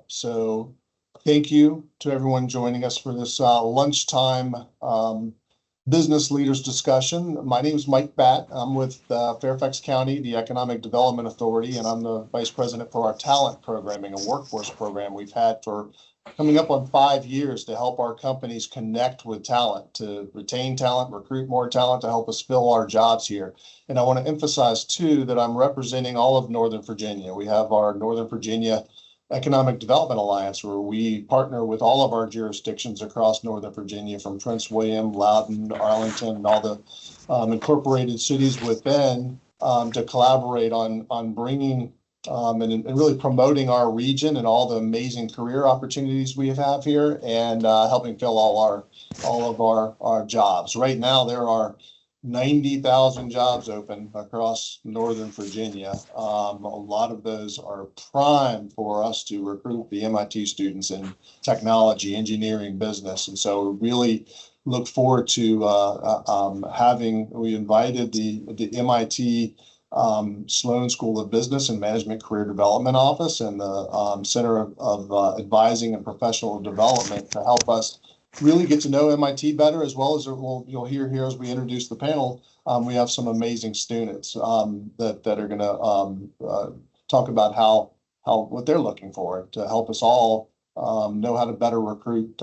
So thank you to everyone joining us for this lunchtime business leaders discussion. My name is Mike Batt. I'm with Fairfax County, the Economic Development Authority, and I'm the Vice President for our talent programming and workforce program we've had for coming up on 5 years to help our companies connect with talent, to retain talent, recruit more talent, to help us fill our jobs here. And I want to emphasize, too, that I'm representing all of Northern Virginia. We have our Northern Virginia Economic Development Alliance, where we partner with all of our jurisdictions across Northern Virginia, from Prince William, Loudoun, Arlington, and all the incorporated cities within, to collaborate on bringing and really promoting our region and all the amazing career opportunities we have here, and helping fill all of our jobs. Right now, there are 90,000 jobs open across Northern Virginia. A lot of those are prime for us to recruit the MIT students in technology, engineering, business. And so really look forward to we invited the MIT Sloan School of Business and Management Career Development Office and the Center of Advising and Professional Development to help us really get to know MIT better, as well as you'll hear here as we introduce the panel. We have some amazing students that are going to talk about how what they're looking for to help us all know how to better recruit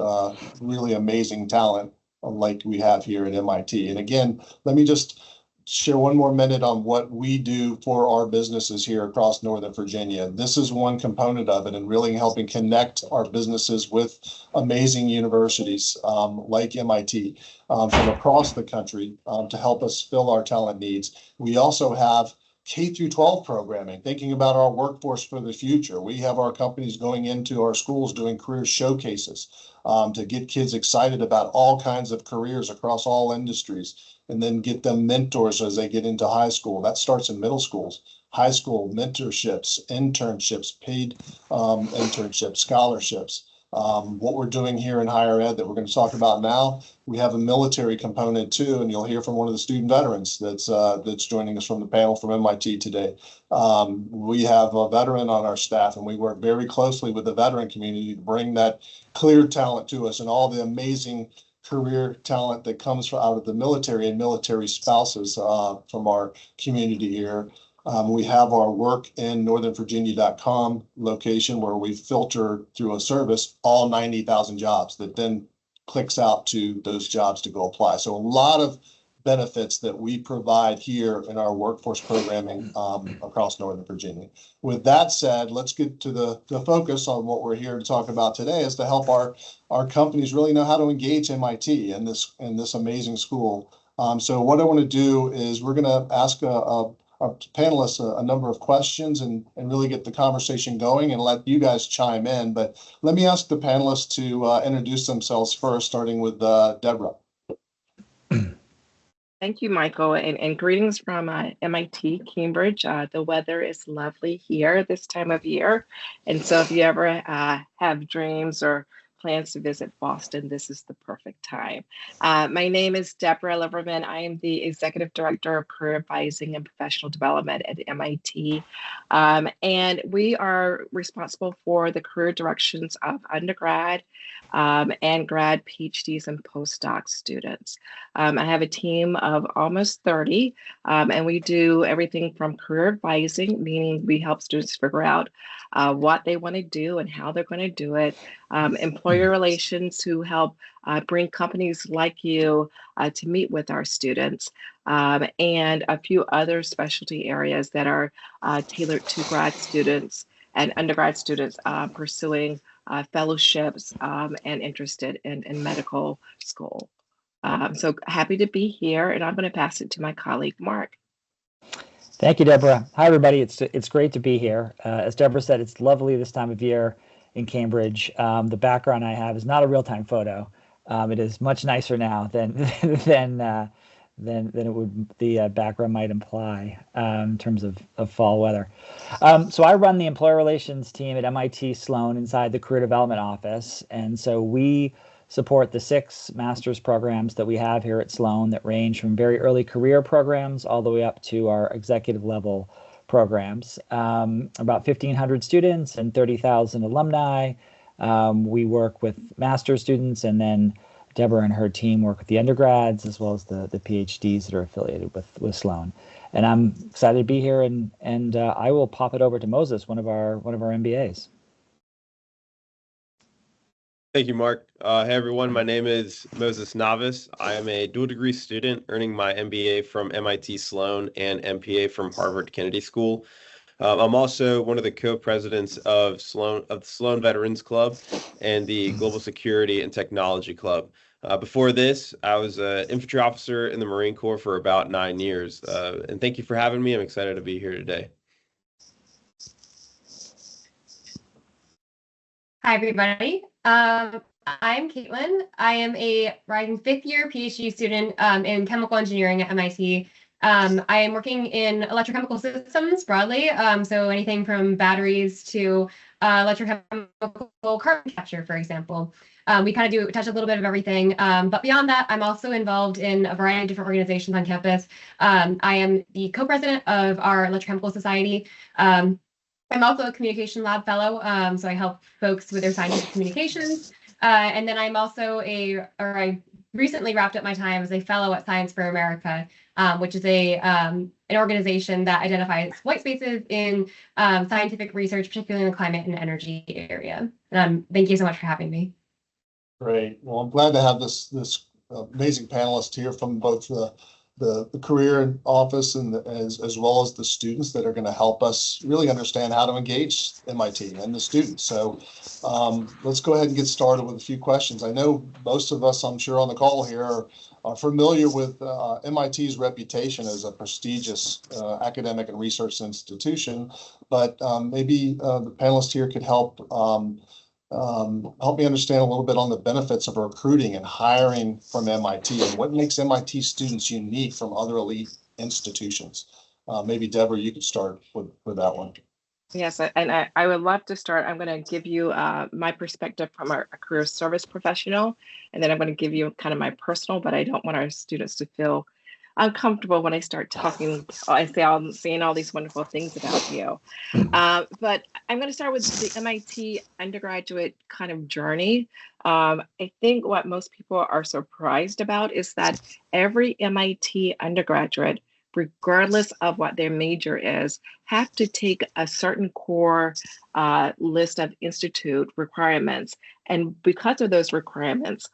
really amazing talent like we have here at MIT. And again, let me just share one more minute on what we do for our businesses here across Northern Virginia. This is one component of it, and really helping connect our businesses with amazing universities like MIT from across the country to help us fill our talent needs. We also have K through 12 programming, thinking about our workforce for the future. We have our companies going into our schools doing career showcases to get kids excited about all kinds of careers across all industries, and then get them mentors as they get into high school. That starts in middle schools, high school, mentorships, internships, paid internships, scholarships. What we're doing here in higher ed that we're going to talk about now, we have a military component too, and you'll hear from one of the student veterans that's joining us from the panel from MIT today. We have a veteran on our staff, and we work very closely with the veteran community to bring that clear talent to us and all the amazing career talent that comes out of the military and military spouses from our community here. We have our work in northernvirginia.com location, where we filter through a service all 90,000 jobs that then clicks out to those jobs to go apply. So a lot of benefits that we provide here in our workforce programming across Northern Virginia. With that said, let's get to the focus on what we're here to talk about today, is to help our companies really know how to engage MIT in this amazing school. So what I want to do is we're going to ask our panelists a number of questions and really get the conversation going and let you guys chime in. But let me ask the panelists to introduce themselves first, starting with Deborah. Thank you, Michael, and greetings from MIT Cambridge. The weather is lovely here this time of year. And so if you ever have dreams or plans to visit Boston, this is the perfect time. My name is Deborah Liverman. I am the Executive Director of Career Advising and Professional Development at MIT. And we are responsible for the career directions of undergrad and grad PhDs and postdoc students. I have a team of almost 30, and we do everything from career advising, meaning we help students figure out what they want to do and how they're going to do it, employer relations, who help bring companies like you to meet with our students, and a few other specialty areas that are tailored to grad students and undergrad students pursuing fellowships and interested in medical school. So happy to be here, and I'm going to pass it to my colleague, Mark. Thank you, Deborah. Hi, everybody. It's great to be here. As Deborah said, it's lovely this time of year in Cambridge. The background I have is not a real-time photo. It is much nicer now than it would the background might imply in terms of fall weather. So I run the employer relations team at MIT Sloan inside the Career Development Office, and so we support the 6 master's programs that we have here at Sloan that range from very early career programs all the way up to our executive level programs, about 1,500 students and 30,000 alumni. We work with master's students, and then Deborah and her team work with the undergrads as well as the PhDs that are affiliated with Sloan. And I'm excited to be here, and I will pop it over to Moses, one of our MBAs. Thank you, Mark. Hey, everyone. My name is Moses Navas. I am a dual degree student earning my MBA from MIT Sloan and MPA from Harvard Kennedy School. I'm also one of the co-presidents of the Sloan Veterans Club and the Global Security and Technology Club. Before this, I was an infantry officer in the Marine Corps for about 9 years. And thank you for having me. I'm excited to be here today. Hi, everybody. I'm Caitlin. I am a rising fifth-year PhD student in chemical engineering at MIT. I am working in electrochemical systems broadly, so anything from batteries to electrochemical carbon capture, for example. We kind of touch a little bit of everything, but beyond that, I'm also involved in a variety of different organizations on campus. I am the co-president of our Electrochemical Society. I'm also a communication lab fellow, so I help folks with their scientific communications. And then I'm also I recently wrapped up my time as a fellow at Science for America, which is an organization that identifies white spaces in scientific research, particularly in the climate and energy area. Thank you so much for having me. Great. Well, I'm glad to have this amazing panelist here from both the career office and as well as the students that are going to help us really understand how to engage MIT and the students. So let's go ahead and get started with a few questions. I know most of us, I'm sure, on the call here are familiar with MIT's reputation as a prestigious academic and research institution, but maybe the panelists here could help me understand a little bit on the benefits of recruiting and hiring from MIT and what makes MIT students unique from other elite institutions. Maybe Deborah, you could start with that one. Yes, and I would love to start. I'm going to give you my perspective from a career service professional, and then I'm going to give you kind of my personal, but I don't want our students to feel uncomfortable when I start talking. I'm saying all these wonderful things about you. But I'm going to start with the MIT undergraduate kind of journey. I think what most people are surprised about is that every MIT undergraduate, regardless of what their major is, have to take a certain core list of institute requirements. And because of those requirements,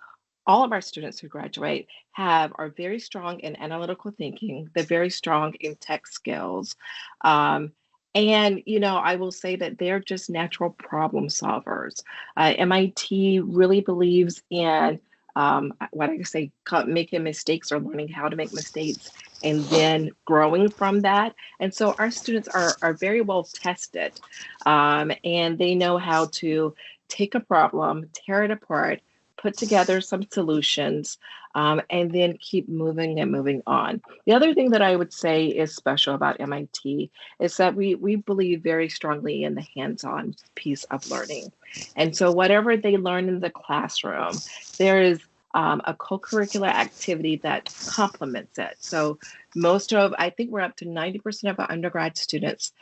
all of our students who graduate are very strong in analytical thinking. They're very strong in tech skills. And, I will say that they're just natural problem solvers. MIT really believes in what I say, making mistakes or learning how to make mistakes and then growing from that. And so our students are very well tested, and they know how to take a problem, tear it apart, put together some solutions, and then keep moving and moving on. The other thing that I would say is special about MIT is that we believe very strongly in the hands-on piece of learning. And so whatever they learn in the classroom, there is a co-curricular activity that complements it. So I think we're up to 90% of our undergrad students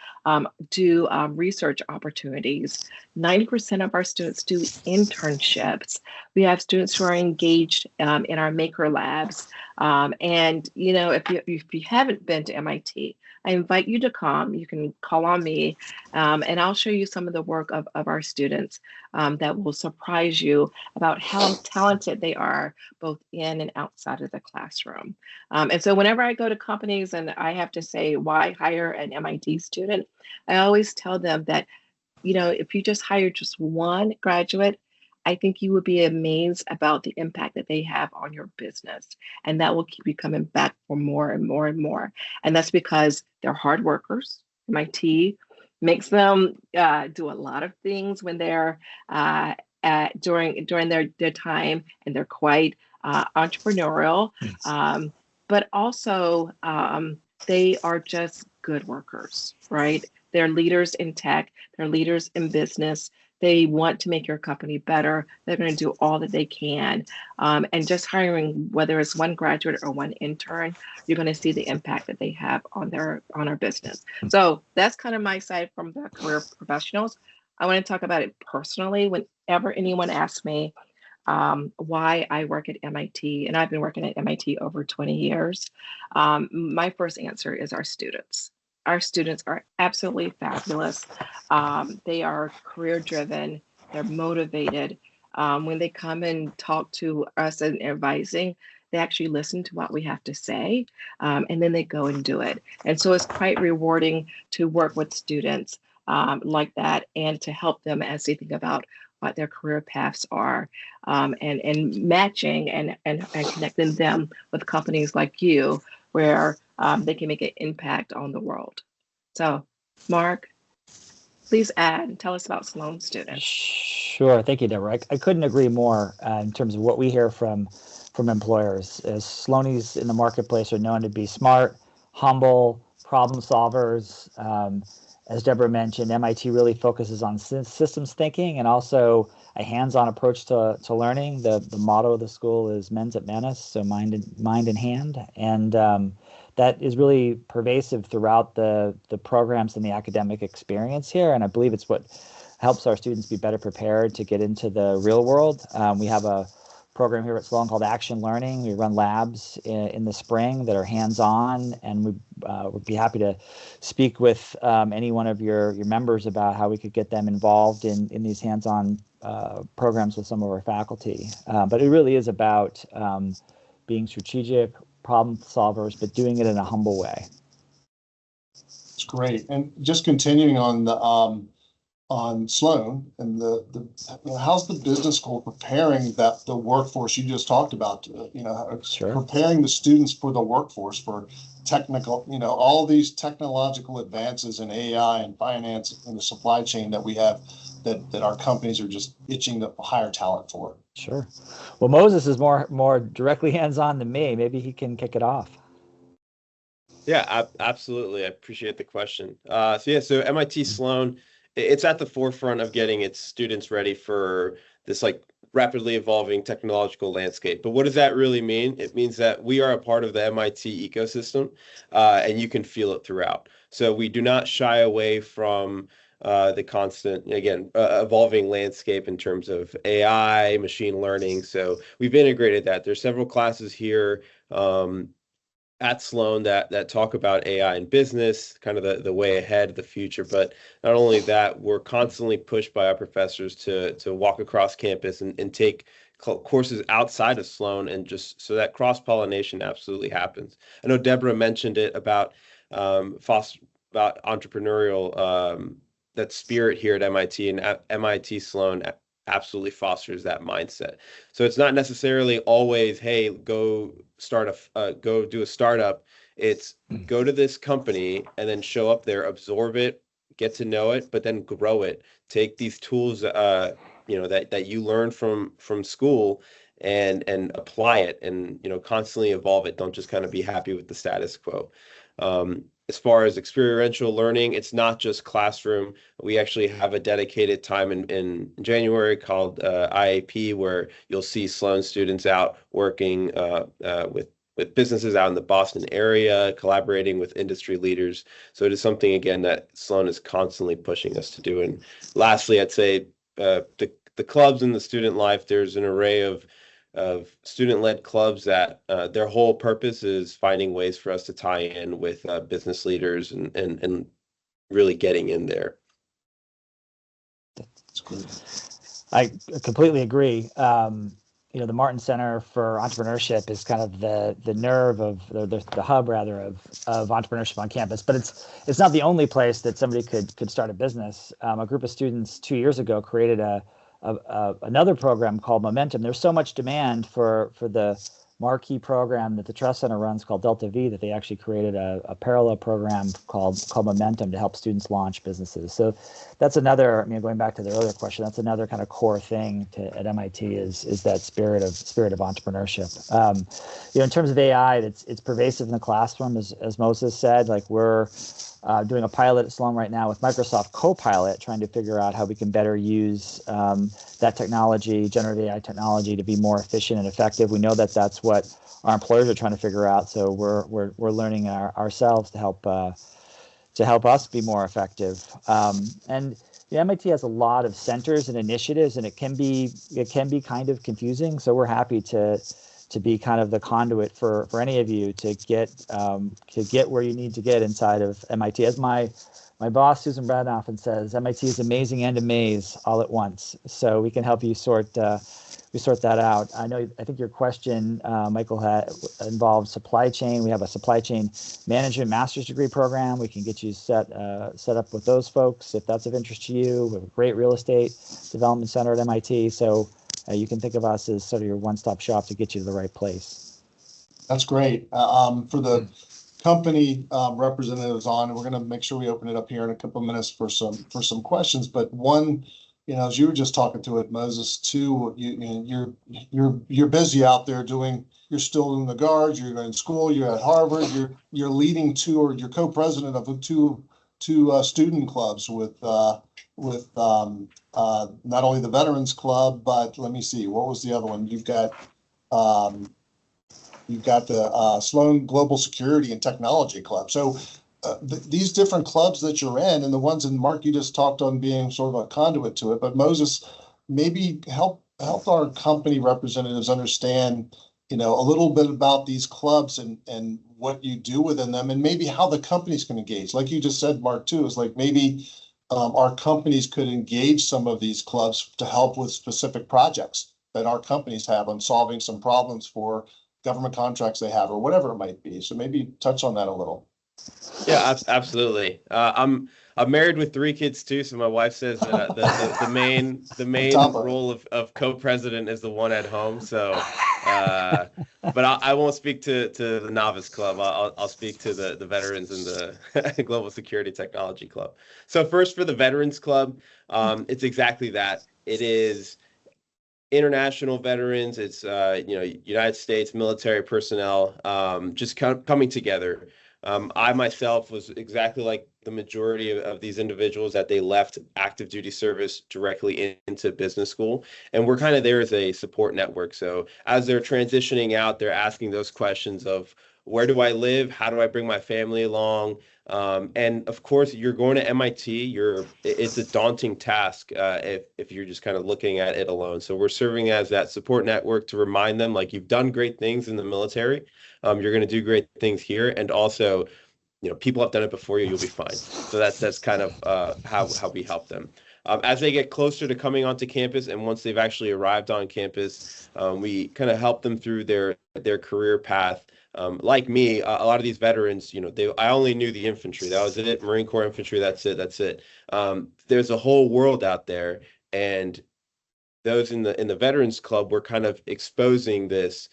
do research opportunities. 90% of our students do internships. We have students who are engaged in our maker labs. And, if you haven't been to MIT, I invite you to come. You can call on me, and I'll show you some of the work of our students that will surprise you about how talented they are, both in and outside of the classroom. And so whenever I go to companies and I have to say why hire an MIT student, I always tell them that, if you just hire just one graduate, I think you would be amazed about the impact that they have on your business. And that will keep you coming back for more and more and more. And that's because they're hard workers. MIT makes them do a lot of things when they're during their time, and they're quite entrepreneurial. But also they are just good workers, right? They're leaders in tech, they're leaders in business, They want to make your company better. They're going to do all that they can. And just hiring, whether it's one graduate or one intern, you're going to see the impact that they have on our business. So that's kind of my side from the career professionals. I want to talk about it personally. Whenever anyone asks me why I work at MIT, and I've been working at MIT over 20 years, my first answer is our students. Our students are absolutely fabulous. They are career driven. They're motivated. When they come and talk to us in advising, they actually listen to what we have to say, and then they go and do it. And so it's quite rewarding to work with students like that and to help them as they think about what their career paths are, and matching and connecting them with companies like you, where they can make an impact on the world. So, Mark, please add and tell us about Sloan students. Sure. Thank you, Deborah. I couldn't agree more in terms of what we hear from employers. As Sloanies in the marketplace are known to be smart, humble, problem solvers. As Deborah mentioned, MIT really focuses on systems thinking and also a hands-on approach to learning. The motto of the school is mens et manus, so mind and hand. And that is really pervasive throughout the programs and the academic experience here. And I believe it's what helps our students be better prepared to get into the real world. We have a program here at Sloan called Action Learning. We run labs in the spring that are hands-on, and we would be happy to speak with any one of your members about how we could get them involved in these hands-on programs with some of our faculty. But it really is about being strategic, problem solvers, but doing it in a humble way. It's great. And just continuing on the on Sloan and how's the business school preparing the workforce you just talked about, Sure. preparing the students for the workforce, for technical, all these technological advances in AI and finance and the supply chain that we have that our companies are just itching to hire talent for. Sure. Well, Moses is more directly hands-on than me. Maybe he can kick it off. Yeah, absolutely. I appreciate the question. So MIT Sloan, it's at the forefront of getting its students ready for this rapidly evolving technological landscape. But what does that really mean? It means that we are a part of the MIT ecosystem, and you can feel it throughout. So we do not shy away from the constant, evolving landscape in terms of AI, machine learning. So we've integrated that. There's several classes here at Sloan that talk about AI in business, kind of the way ahead, the future. But not only that, we're constantly pushed by our professors to walk across campus and take courses outside of Sloan, and just so that cross-pollination absolutely happens. I know Deborah mentioned it about entrepreneurial, that spirit here at MIT, and MIT Sloan absolutely fosters that mindset. So it's not necessarily always, hey, go do a startup. It's go to this company and then show up there, absorb it, get to know it, but then grow it. Take these tools, that you learn from school and apply it, and constantly evolve it. Don't just kind of be happy with the status quo. As far as experiential learning, it's not just classroom. We actually have a dedicated time in January called IAP, where you'll see Sloan students out working with businesses out in the Boston area, collaborating with industry leaders. So it is something, again, that Sloan is constantly pushing us to do. And lastly, I'd say the clubs in the student life, there's an array of student-led clubs that their whole purpose is finding ways for us to tie in with business leaders and really getting in there. That's great. I completely agree. The Martin Center for Entrepreneurship is kind of the nerve of the hub, rather, of entrepreneurship on campus. But it's not the only place that somebody could start a business. A group of students 2 years ago created another program called Momentum. There's so much demand for the marquee program that the Trust Center runs called Delta V, that they actually created a parallel program called Momentum to help students launch businesses. So that's another, I mean, going back to the earlier question, that's another kind of core thing at MIT is that spirit of entrepreneurship. In terms of AI, it's pervasive in the classroom, as Moses said. Like, we're doing a pilot at Sloan right now with Microsoft Copilot, trying to figure out how we can better use that technology, generative AI technology, to be more efficient and effective. We know that that's what our employers are trying to figure out, so we're learning ourselves to help us be more effective. And the MIT has a lot of centers and initiatives, and it can be kind of confusing. So we're happy to be kind of the conduit for any of you to get where you need to get inside of MIT. As my boss, Susan Bratton, often says, MIT is amazing and a maze all at once. So we can help you sort that out. I think your question, Michael, involved supply chain. We have a supply chain management master's degree program. We can get you set up with those folks if that's of interest to you. We have a great real estate development center at MIT. So you can think of us as sort of your one-stop shop to get you to the right place. That's great. For the company representatives on, and we're going to make sure we open it up here in a couple of minutes for some questions. But one, as you were just talking to it, Moses, too, you're busy out there you're still in the Guards, you're in school, you're at Harvard, you're leading two, or you're co-president of two student clubs with not only the Veterans Club, but let me see, what was the other one? You've got the Sloan Global Security and Technology Club. So these different clubs that you're in, and the ones in Mark, you just talked on being sort of a conduit to it, but Moses, maybe help our company representatives understand, a little bit about these clubs and what you do within them, and maybe how the companies can engage. Like you just said, Mark, too, is like maybe our companies could engage some of these clubs to help with specific projects that our companies have on solving some problems for government contracts they have, or whatever it might be. So maybe touch on that a little. Yeah, absolutely. I'm married with 3 kids too, so my wife says that the main role of co-president is the one at home. So, but I won't speak to the Novice Club. I'll speak to the veterans and the Global Security Technology Club. So first, for the Veterans Club, it's exactly that. It is international veterans. It's United States military personnel just coming together. I myself was exactly like the majority of these individuals, that they left active duty service directly into business school. And we're kind of there as a support network. So as they're transitioning out, they're asking those questions of, where do I live? How do I bring my family along? And of course, you're going to MIT. It's a daunting task if you're just kind of looking at it alone. So we're serving as that support network to remind them, like, you've done great things in the military. You're going to do great things here, and also, people have done it before you. You'll be fine. So that's kind of how we help them. As they get closer to coming onto campus, and once they've actually arrived on campus, we kind of help them through their career path. Like me, a lot of these veterans, I only knew the infantry. That was it. Marine Corps infantry. That's it. There's a whole world out there, and those in the Veterans Club, we're kind of exposing this,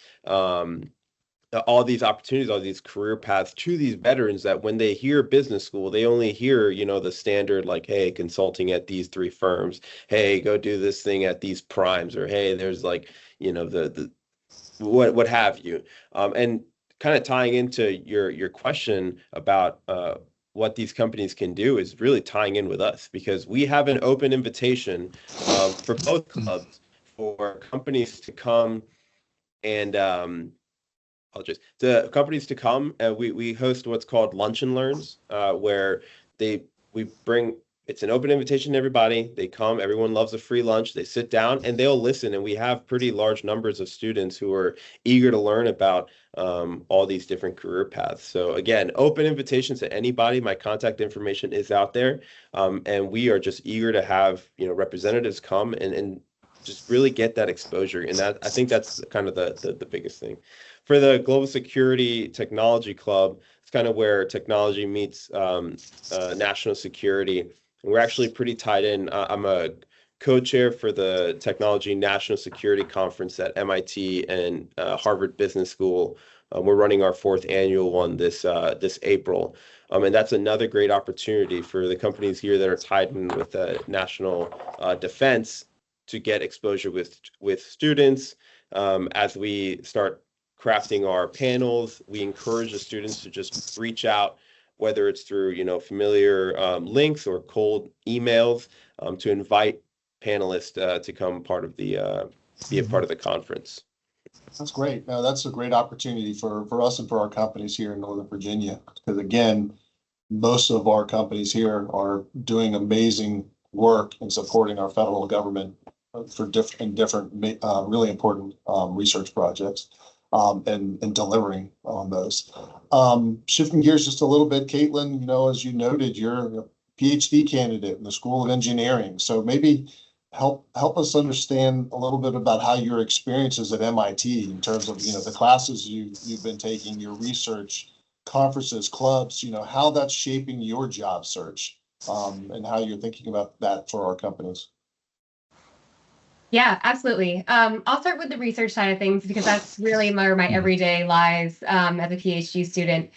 all these opportunities, all these career paths to these veterans, that when they hear business school, they only hear, the standard, like, hey, consulting at these 3 firms. Hey, go do this thing at these primes, or hey, there's like, the what have you. And kind of tying into your question about what these companies can do is really tying in with us, because we have an open invitation for both clubs for companies to come and companies to come. We host what's called Lunch and Learns, where it's an open invitation to everybody. They come, everyone loves a free lunch. They sit down and they'll listen. And we have pretty large numbers of students who are eager to learn about all these different career paths. So again, open invitations to anybody. My contact information is out there. And we are just eager to have, representatives come and just really get that exposure. And I think that's kind of the biggest thing. For the Global Security Technology Club, it's kind of where technology meets national security. And we're actually pretty tied in. I'm a co-chair for the Technology National Security Conference at MIT and Harvard Business School. We're running our 4th annual one this April. And that's another great opportunity for the companies here that are tied in with national defense to get exposure with students. As we start crafting our panels, we encourage the students to just reach out, whether it's through familiar links or cold emails, to invite panelists to come be a part of the conference. That's great. No, that's a great opportunity for us and for our companies here in Northern Virginia. Because again, most of our companies here are doing amazing work in supporting our federal government for different really important research projects and delivering on those. Shifting gears just a little bit, Caitlin, as you noted, you're a PhD candidate in the School of Engineering. So maybe help us understand a little bit about how your experiences at MIT in terms of the classes you've been taking, your research, conferences, clubs, how that's shaping your job search, and how you're thinking about that for our companies. Yeah, absolutely. I'll start with the research side of things because that's really where my everyday lies as a PhD student.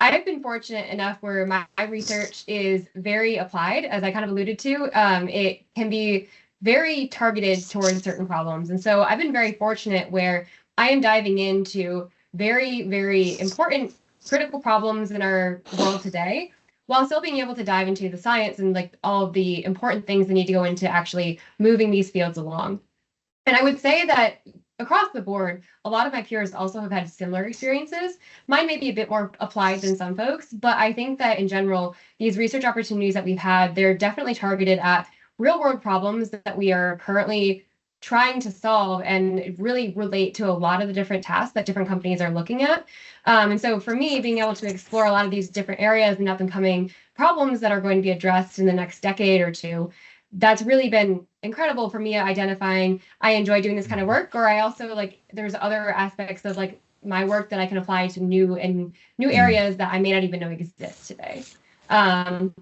I've been fortunate enough where my research is very applied, as I kind of alluded to. It can be very targeted towards certain problems. And so I've been very fortunate where I am diving into very, very important critical problems in our world today, while still being able to dive into the science and like all of the important things that need to go into actually moving these fields along. And I would say that across the board, a lot of my peers also have had similar experiences. Mine may be a bit more applied than some folks, but I think that in general, these research opportunities that we've had, they're definitely targeted at real world problems that we are currently trying to solve and really relate to a lot of the different tasks that different companies are looking at. And so for me, being able to explore a lot of these different areas and up and coming problems that are going to be addressed in the next decade or two, that's really been incredible for me identifying I enjoy doing this kind of work, or I also there's other aspects of my work that I can apply to new areas that I may not even know exist today. And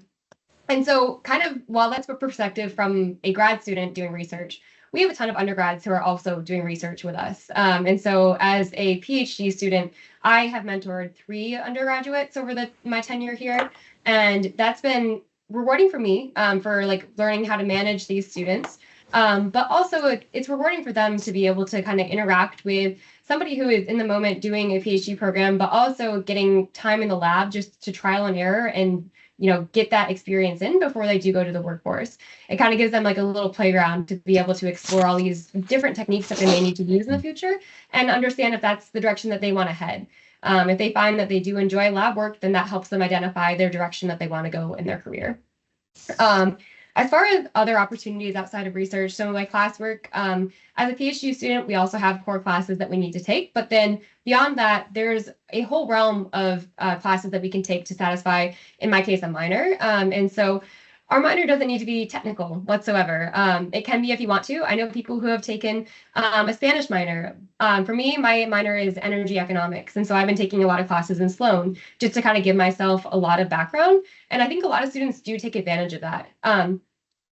so kind of while that's a perspective from a grad student doing research, we have a ton of undergrads who are also doing research with us. And so as a PhD student, I have mentored 3 undergraduates over my tenure here. And that's been rewarding for me for learning how to manage these students. But also it's rewarding for them to be able to kind of interact with somebody who is in the moment doing a PhD program, but also getting time in the lab just to trial and error and get that experience in before they do go to the workforce. It kind of gives them a little playground to be able to explore all these different techniques that they may need to use in the future and understand if that's the direction that they want to head. If they find that they do enjoy lab work, then that helps them identify their direction that they want to go in their career. As far as other opportunities outside of research, some of my classwork, as a PhD student, we also have core classes that we need to take. But then beyond that, there's a whole realm of classes that we can take to satisfy, in my case, a minor. And so our minor doesn't need to be technical whatsoever. It can be if you want to. I know people who have taken a Spanish minor. For me, my minor is energy economics. And so I've been taking a lot of classes in Sloan just to kind of give myself a lot of background. And I think a lot of students do take advantage of that.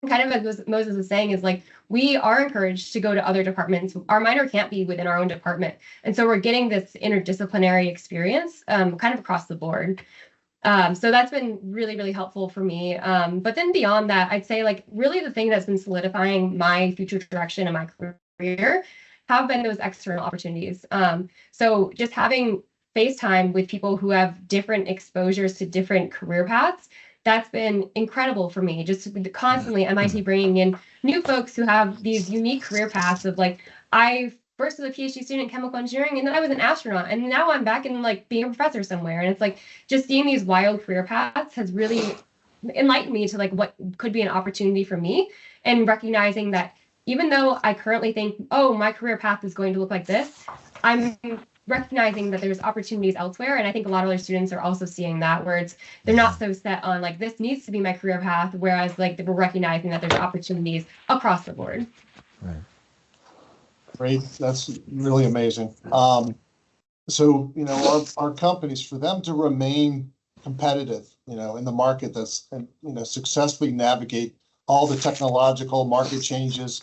Kind of as Moses was saying is we are encouraged to go to other departments. Our minor can't be within our own department. And so we're getting this interdisciplinary experience kind of across the board. So that's been really, really helpful for me. But then beyond that, I'd say really the thing that's been solidifying my future direction in my career have been those external opportunities. So just having FaceTime with people who have different exposures to different career paths, that's been incredible for me. Just constantly MIT bringing in new folks who have these unique career paths of I first was a PhD student in chemical engineering, and then I was an astronaut, and now I'm back in being a professor somewhere. And it's just seeing these wild career paths has really enlightened me to what could be an opportunity for me, and recognizing that even though I currently think, oh, my career path is going to look like this, I'm recognizing that there's opportunities elsewhere. And I think a lot of other students are also seeing that, where they're not so set on this needs to be my career path, whereas we're recognizing that there's opportunities across the board. Right. Great. That's really amazing. So, our companies, for them to remain competitive, in the market that's, successfully navigate all the technological market changes,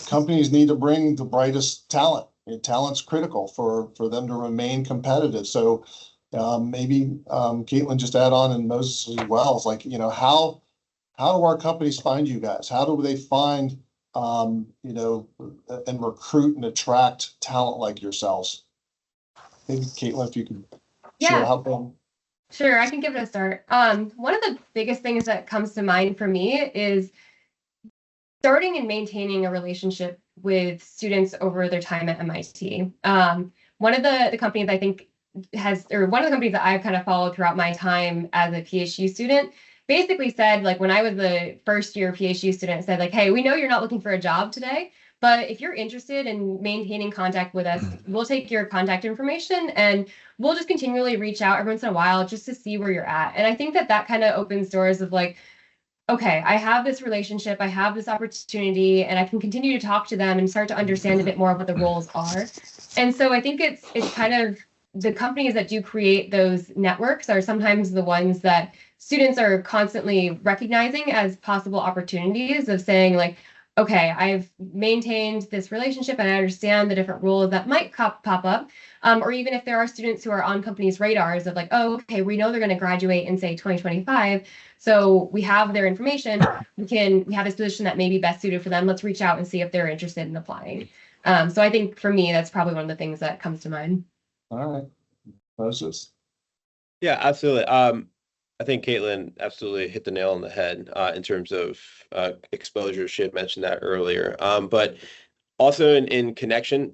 companies need to bring the brightest talent. And talent's critical for them to remain competitive. So maybe Caitlin just add on, and Moses as well. It's like, how do our companies find you guys? How do they find, and recruit and attract talent like yourselves? Maybe Caitlin, if you could share how come. Sure, I can give it a start. One of the biggest things that comes to mind for me is starting and maintaining a relationship with students over their time at MIT. One of the companies I think one of the companies that I've kind of followed throughout my time as a PhD student basically said, like, when I was the first year PhD student, said, like, hey, we know you're not looking for a job today, but if you're interested in maintaining contact with us, we'll take your contact information and we'll just continually reach out every once in a while just to see where you're at. And I think that kind of opens doors of like, okay, I have this relationship, I have this opportunity, and I can continue to talk to them and start to understand a bit more of what the roles are. And so I think it's kind of the companies that do create those networks are sometimes the ones that students are constantly recognizing as possible opportunities of saying, like, okay, I've maintained this relationship and I understand the different roles that might pop up. Or even if there are students who are on companies' radars of like, oh, okay, we know they're going to graduate in, say, 2025. So we have their information. We have this position that may be best suited for them. Let's reach out and see if they're interested in applying. So I think for me, that's probably one of the things that comes to mind. All right. Moses. Yeah, absolutely. I think Caitlin absolutely hit the nail on the head in terms of exposure. She had mentioned that earlier. But also in connection,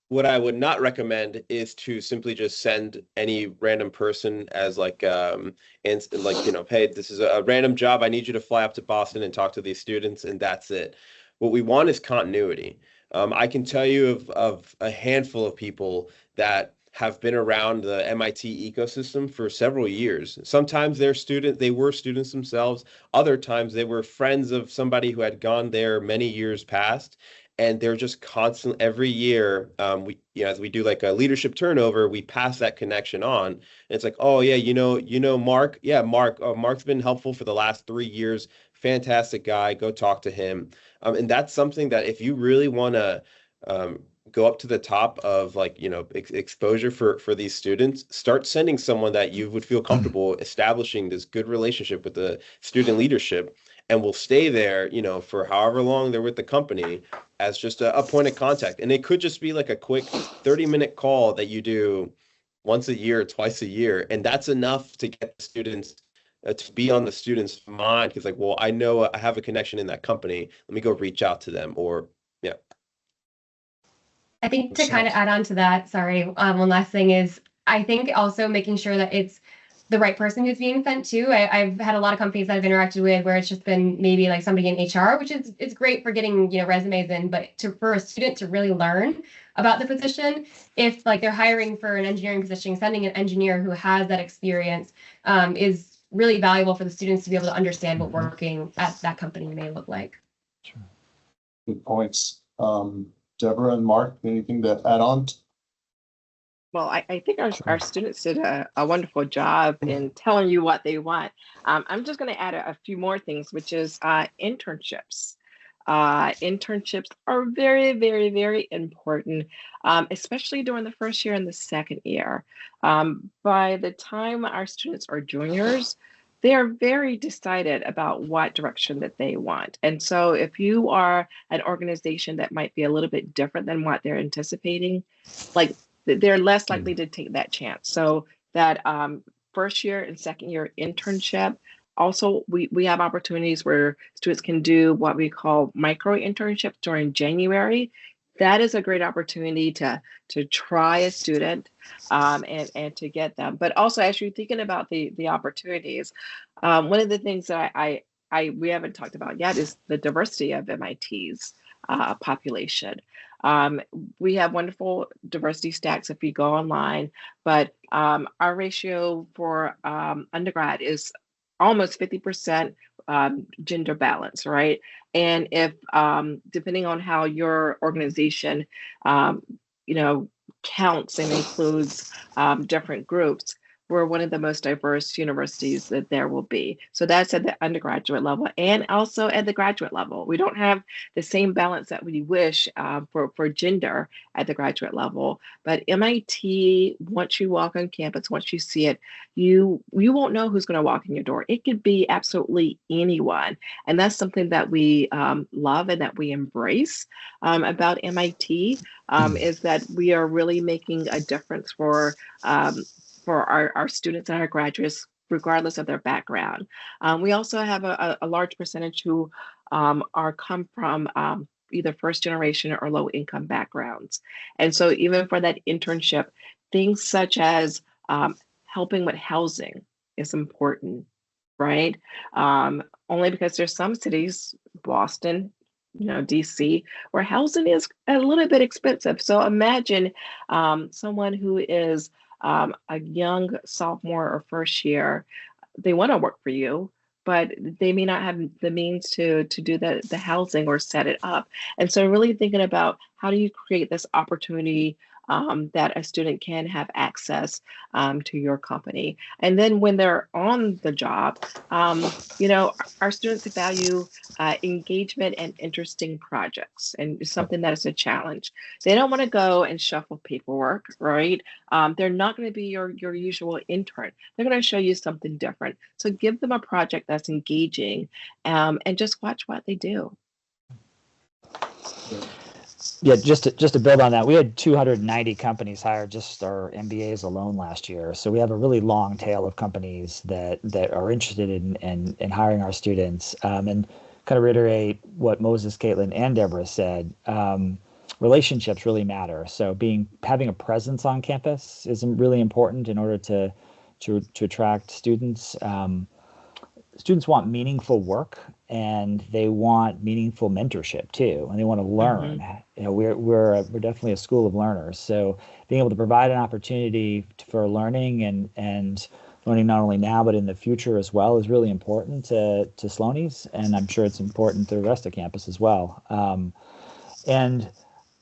what I would not recommend is to simply just send any random person as like, and like, hey, this is a random job. I need you to fly up to Boston and talk to these students, and that's it. What we want is continuity. I can tell you of a handful of people that have been around the MIT ecosystem for several years. Sometimes they were students themselves. Other times they were friends of somebody who had gone there many years past. And they're just constant every year. As we do like a leadership turnover, we pass that connection on. And it's like, oh yeah, Mark. Yeah, Mark. Oh, Mark's been helpful for the last 3 years. Fantastic guy. Go talk to him. And that's something that if you really want to go up to the top of like, exposure for these students, start sending someone that you would feel comfortable establishing this good relationship with the student leadership, and will stay there, for however long they're with the company as just a point of contact. And it could just be like a quick 30-minute call that you do once a year, twice a year. And that's enough to get the students to be on the student's mind. Because like, well, I know I have a connection in that company. Let me go reach out to them. Or yeah. I think to kind of add on to that, sorry, one last thing is I think also making sure that it's the right person who's being sent to. I've had a lot of companies that I've interacted with where it's just been maybe like somebody in HR, which is it's great for getting resumes in, but for a student to really learn about the position, if like they're hiring for an engineering position, sending an engineer who has that experience is really valuable for the students to be able to understand what working at that company may look like. Sure. Good points. Deborah and Mark, anything to add on? Well, I think our students did a wonderful job in telling you what they want. I'm just going to add a few more things, which is internships. Internships are very, very, very important, especially during the first year and the second year. By the time our students are juniors, they are very decided about what direction that they want. And so if you are an organization that might be a little bit different than what they're anticipating, like they're less likely to take that chance. So that first year and second year internship, also we have opportunities where students can do what we call micro internships during January. That is a great opportunity to try a student and to get them. But also, as you're thinking about the opportunities, one of the things that we haven't talked about yet is the diversity of MIT's population. We have wonderful diversity stats if you go online, but our ratio for undergrad is almost 50% gender balance, right? And if depending on how your organization, counts and includes different groups, we're one of the most diverse universities that there will be. So that's at the undergraduate level and also at the graduate level. We don't have the same balance that we wish for gender at the graduate level. But MIT, once you walk on campus, once you see it, you won't know who's going to walk in your door. It could be absolutely anyone. And that's something that we love and that we embrace about MIT is that we are really making a difference for our students and our graduates, regardless of their background. We also have a large percentage who come from either first generation or low income backgrounds. And so even for that internship, things such as helping with housing is important, right? Only because there's some cities, Boston, DC, where housing is a little bit expensive. So imagine someone who is a young sophomore or first year, they want to work for you, but they may not have the means to do the housing or set it up. And so really thinking about how do you create this opportunity that a student can have access to your company. And then when they're on the job, our students value engagement and interesting projects and something that is a challenge. They don't want to go and shuffle paperwork, right? They're not going to be your usual intern. They're going to show you something different. So give them a project that's engaging and just watch what they do. Yeah, just to build on that, we had 290 companies hire just our MBAs alone last year. So we have a really long tail of companies that are interested in hiring our students. And kind of reiterate what Moses, Caitlin, and Deborah said, relationships really matter. So having a presence on campus is really important in order to attract students. Students want meaningful work and they want meaningful mentorship too, and they want to learn. Mm-hmm. We're definitely a school of learners. So being able to provide an opportunity for learning and learning not only now but in the future as well is really important to Sloanies, and I'm sure it's important to the rest of campus as well. And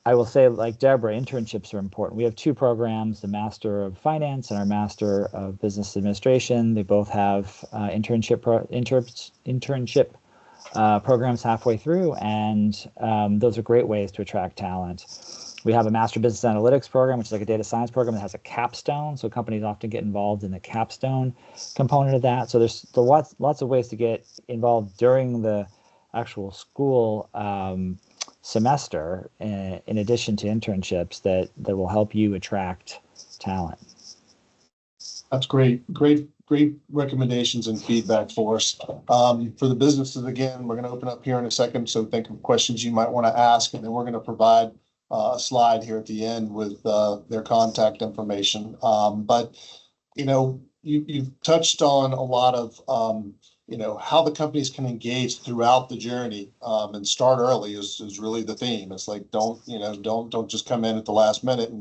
I will say, like Deborah, internships are important. We have two programs, the Master of Finance and our Master of Business Administration. They both have internship programs halfway through, and those are great ways to attract talent. We have a Master Business Analytics program, which is like a data science program that has a capstone. So companies often get involved in the capstone component of that. So there's lots of ways to get involved during the actual school semester, in addition to internships that will help you attract talent. That's great recommendations and feedback for us. For the businesses, again, we're going to open up here in a second, so think of questions you might want to ask, and then we're going to provide a slide here at the end with their contact information. But you've touched on a lot of how the companies can engage throughout the journey, and start early is really the theme. It's like, don't just come in at the last minute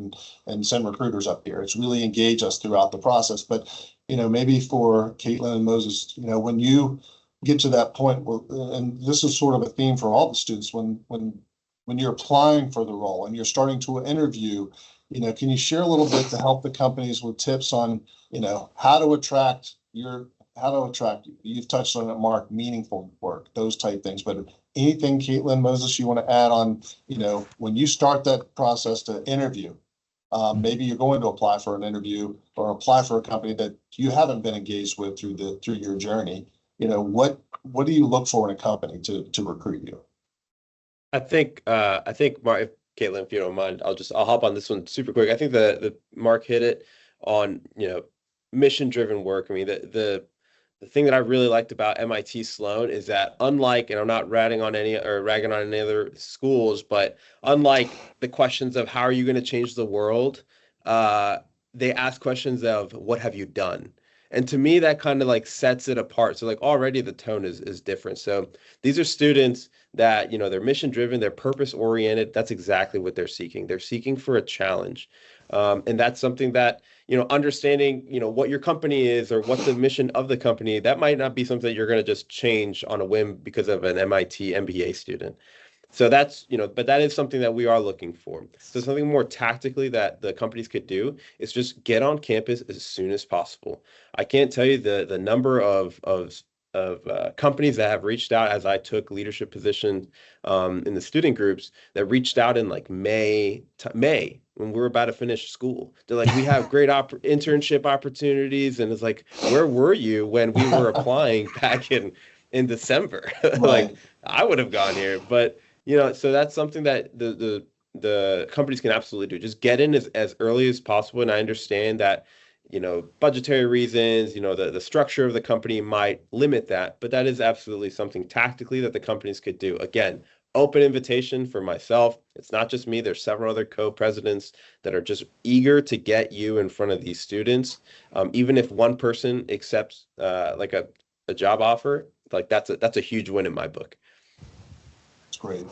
and send recruiters up here. It's really engage us throughout the process. But, maybe for Caitlin and Moses, when you get to that point where, and this is sort of a theme for all the students, when you're applying for the role and you're starting to interview, can you share a little bit to help the companies with tips on, how to attract you? You've touched on it, Mark, meaningful work, those type things. But anything, Caitlin, Moses, you want to add on, when you start that process to interview, maybe you're going to apply for an interview or apply for a company that you haven't been engaged with through your journey. What do you look for in a company to recruit you? I think Mark, if Caitlin, if you don't mind, I'll hop on this one super quick. I think the Mark hit it on, mission-driven work. I mean, the thing that I really liked about MIT Sloan is that, unlike, and I'm not ragging on any other schools, but unlike the questions of how are you going to change the world, they ask questions of what have you done? And to me, that kind of like sets it apart. So like already the tone is different. So these are students that, they're mission driven, they're purpose oriented. That's exactly what they're seeking. They're seeking for a challenge. And that's something that, understanding, what your company is or what the mission of the company, that might not be something that you're going to just change on a whim because of an MIT MBA student. So that's, but that is something that we are looking for. So something more tactically that the companies could do is just get on campus as soon as possible. I can't tell you the number of companies that have reached out as I took leadership positions in the student groups that reached out in like May when we were about to finish school. They're like, we have great internship opportunities, and it's like, where were you when we were applying back in December? Like, Right. I would have gone here, but so that's something that the companies can absolutely do. Just get in as early as possible. And I understand that, budgetary reasons, the structure of the company might limit that, but that is absolutely something tactically that the companies could do. Again, open invitation for myself. It's not just me. There's several other co-presidents that are just eager to get you in front of these students. Even if one person accepts like a job offer, like that's a huge win in my book. That's great.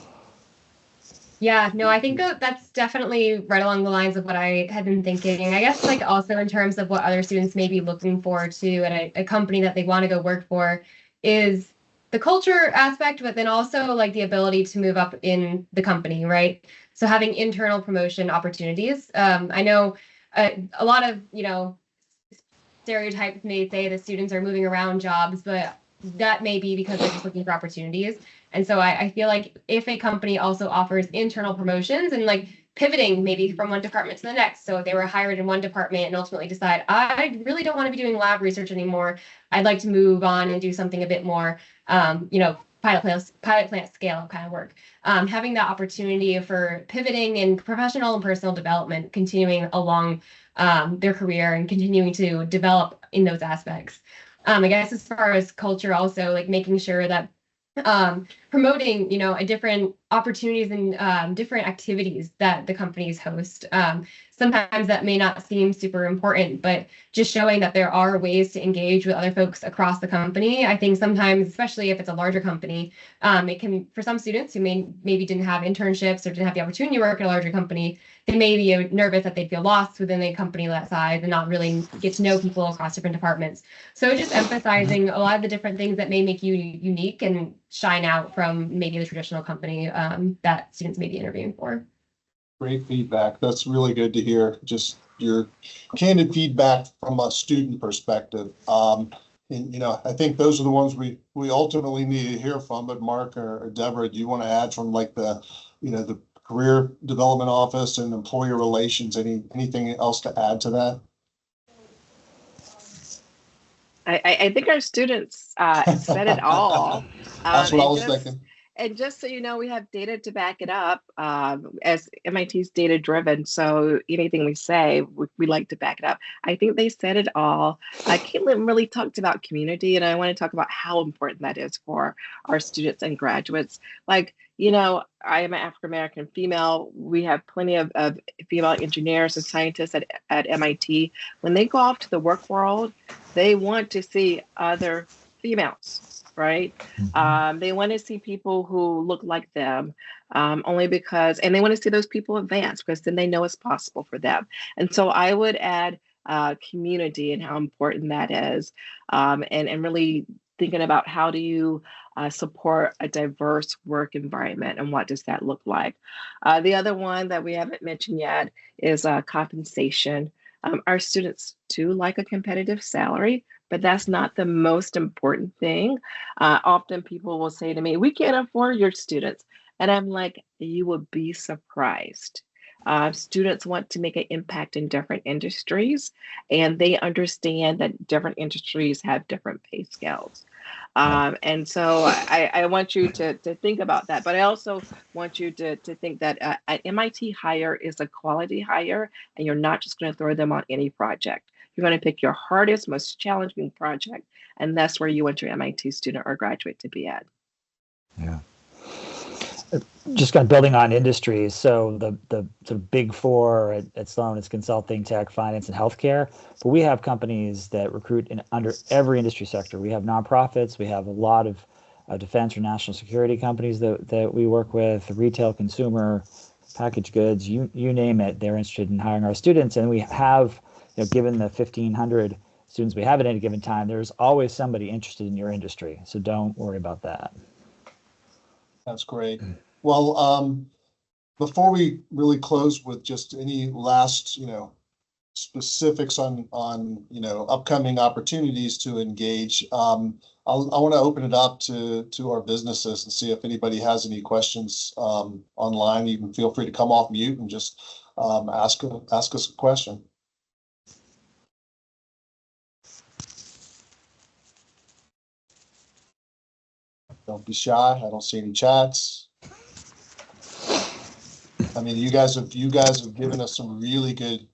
Yeah, no, I think that's definitely right along the lines of what I had been thinking. I guess like also in terms of what other students may be looking forward to at a company that they want to go work for is the culture aspect, but then also like the ability to move up in the company, right? So having internal promotion opportunities. I know a lot of, stereotypes may say that students are moving around jobs, but that may be because they're just looking for opportunities. And so I feel like if a company also offers internal promotions and like pivoting maybe from one department to the next. So if they were hired in one department and ultimately decide, I really don't want to be doing lab research anymore. I'd like to move on and do something a bit more, pilot plant scale kind of work. Having that opportunity for pivoting and professional and personal development, continuing along their career and continuing to develop in those aspects. I guess as far as culture, also like making sure that promoting, a different opportunities and different activities that the companies host. Sometimes that may not seem super important, but just showing that there are ways to engage with other folks across the company. I think sometimes, especially if it's a larger company, it can, for some students who maybe didn't have internships or didn't have the opportunity to work at a larger company, they may be nervous that they'd feel lost within a company that size and not really get to know people across different departments. So just emphasizing a lot of the different things that may make you unique and shine out from maybe the traditional company that students may be interviewing for. Great feedback. That's really good to hear. Just your candid feedback from a student perspective. And I think those are the ones we ultimately need to hear from. But Mark or Deborah, do you want to add from like the career development office and employer relations? Anything else to add to that? I think our students said it all. That's what I was thinking. And just so you know, we have data to back it up, as MIT's data driven. So anything we say, we like to back it up. I think they said it all. Caitlin really talked about community, and I want to talk about how important that is for our students and graduates. Like, I am an African-American female. We have plenty of female engineers and scientists at MIT. When they go off to the work world, they want to see other females, right? Mm-hmm. They want to see people who look like them, only because, and they want to see those people advance because then they know it's possible for them. And so I would add community and how important that is, and really thinking about how do you support a diverse work environment and what does that look like. The other one that we haven't mentioned yet is compensation. Our students do like a competitive salary, but that's not the most important thing. Often people will say to me, we can't afford your students. And I'm like, you would be surprised. Students want to make an impact in different industries, and they understand that different industries have different pay scales. And so I want you to think about that. But I also want you to think that an MIT hire is a quality hire, and you're not just going to throw them on any project. You're going to pick your hardest, most challenging project, and that's where you want your MIT student or graduate to be at. Yeah. Just kind of building on industries. So the sort of big four at Sloan is consulting, tech, finance, and healthcare. But we have companies that recruit under every industry sector. We have nonprofits. We have a lot of defense or national security companies that we work with, retail, consumer, packaged goods, you name it. They're interested in hiring our students. And we have, given the 1,500 students we have at any given time, there's always somebody interested in your industry. So don't worry about that. That's great. Well, before we really close with just any last, specifics on, upcoming opportunities to engage, I want to open it up to our businesses and see if anybody has any questions, online. You can feel free to come off mute and just, ask us a question. Don't be shy. I don't see any chats. I mean, you guys have given us some really good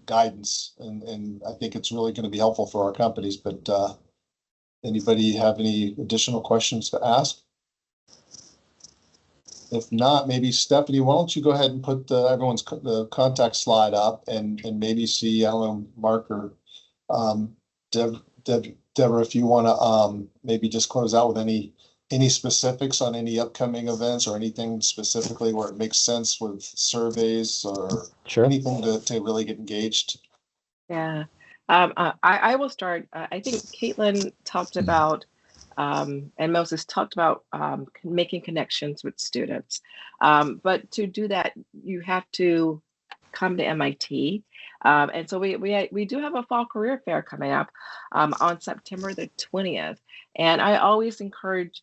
guidance, and I think it's really going to be helpful for our companies. But anybody have any additional questions to ask? If not, maybe Stephanie, why don't you go ahead and put everyone's the contact slide up and maybe see, I don't know, Mark or Deborah, if you want to maybe just close out with any specifics on any upcoming events or anything specifically where it makes sense with surveys or anything to really get engaged. Yeah, I will start. I think Caitlin talked about, and Moses talked about making connections with students. But to do that, you have to come to MIT. And so we do have a fall career fair coming up on September the 20th. And I always encourage,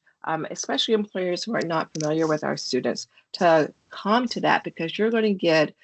especially employers who are not familiar with our students, to come to that, because you're going to get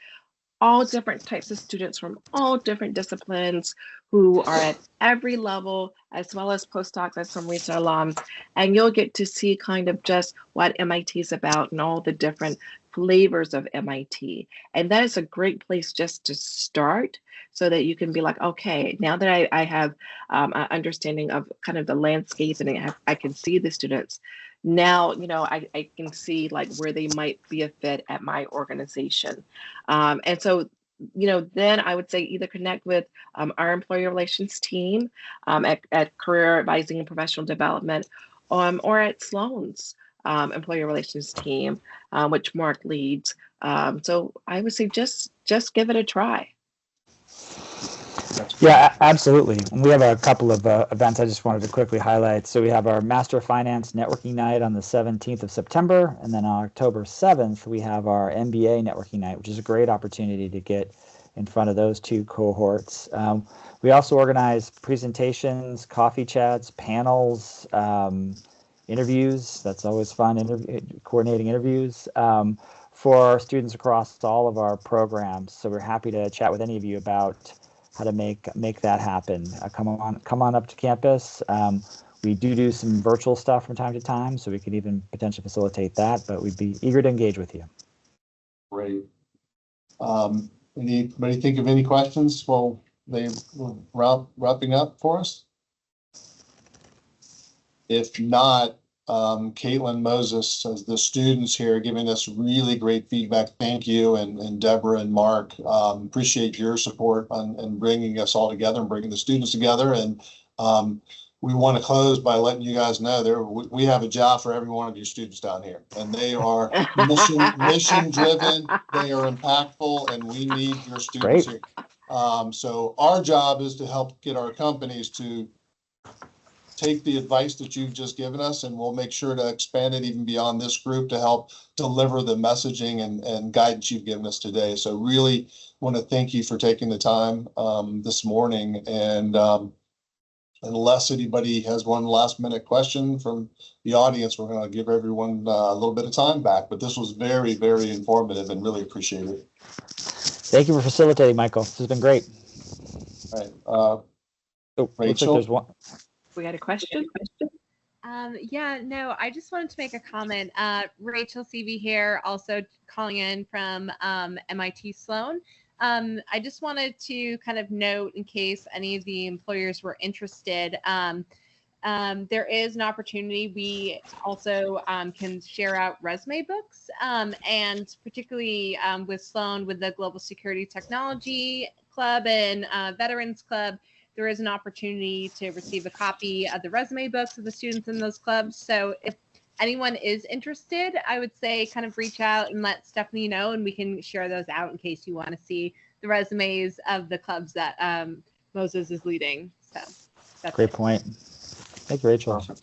all different types of students from all different disciplines who are at every level, as well as postdocs and some recent alums. And you'll get to see kind of just what MIT is about and all the different flavors of MIT. And that is a great place just to start, so that you can be like, okay, now that I have an understanding of kind of the landscape and I can see the students, now, I can see like where they might be a fit at my organization. And so, then I would say either connect with our employee relations team at Career Advising and Professional Development, or at Sloan's employee relations team, which Mark leads. So I would say just give it a try. Yeah, absolutely. We have a couple of events I just wanted to quickly highlight. So we have our Master of Finance Networking Night on the 17th of September. And then on October 7th, we have our MBA Networking Night, which is a great opportunity to get in front of those two cohorts. We also organize presentations, coffee chats, panels, interviews. That's always fun, coordinating interviews for students across all of our programs. So we're happy to chat with any of you about how to make that happen. Come on up to campus. We do some virtual stuff from time to time, so we could even potentially facilitate that, but we'd be eager to engage with you. Great. Anybody think of any questions while they were wrapping up for us? If not, Caitlin, Moses, as the students here giving us really great feedback. Thank you. And Deborah and Mark, appreciate your support and bringing us all together and bringing the students together. And we want to close by letting you guys know we have a job for every one of your students down here, and they are mission driven. They are impactful, and we need your students here. So our job is to help get our companies to take the advice that you've just given us, and we'll make sure to expand it even beyond this group to help deliver the messaging and guidance you've given us today. So really want to thank you for taking the time this morning. And unless anybody has one last minute question from the audience, we're going to give everyone a little bit of time back. But this was very, very informative and really appreciate it. Thank you for facilitating, Michael. This has been great. All right. Rachel? There's one. We had a question? I just wanted to make a comment. Rachel Seavey here, also calling in from MIT Sloan. I just wanted to kind of note, in case any of the employers were interested, there is an opportunity. We also can share out resume books, and particularly with Sloan, with the Global Security Technology Club and Veterans Club, there is an opportunity to receive a copy of the resume books of the students in those clubs. So if anyone is interested, I would say kind of reach out and let Stephanie know, and we can share those out in case you want to see the resumes of the clubs that Moses is leading. So that's great point. Thank you, Rachel. Awesome.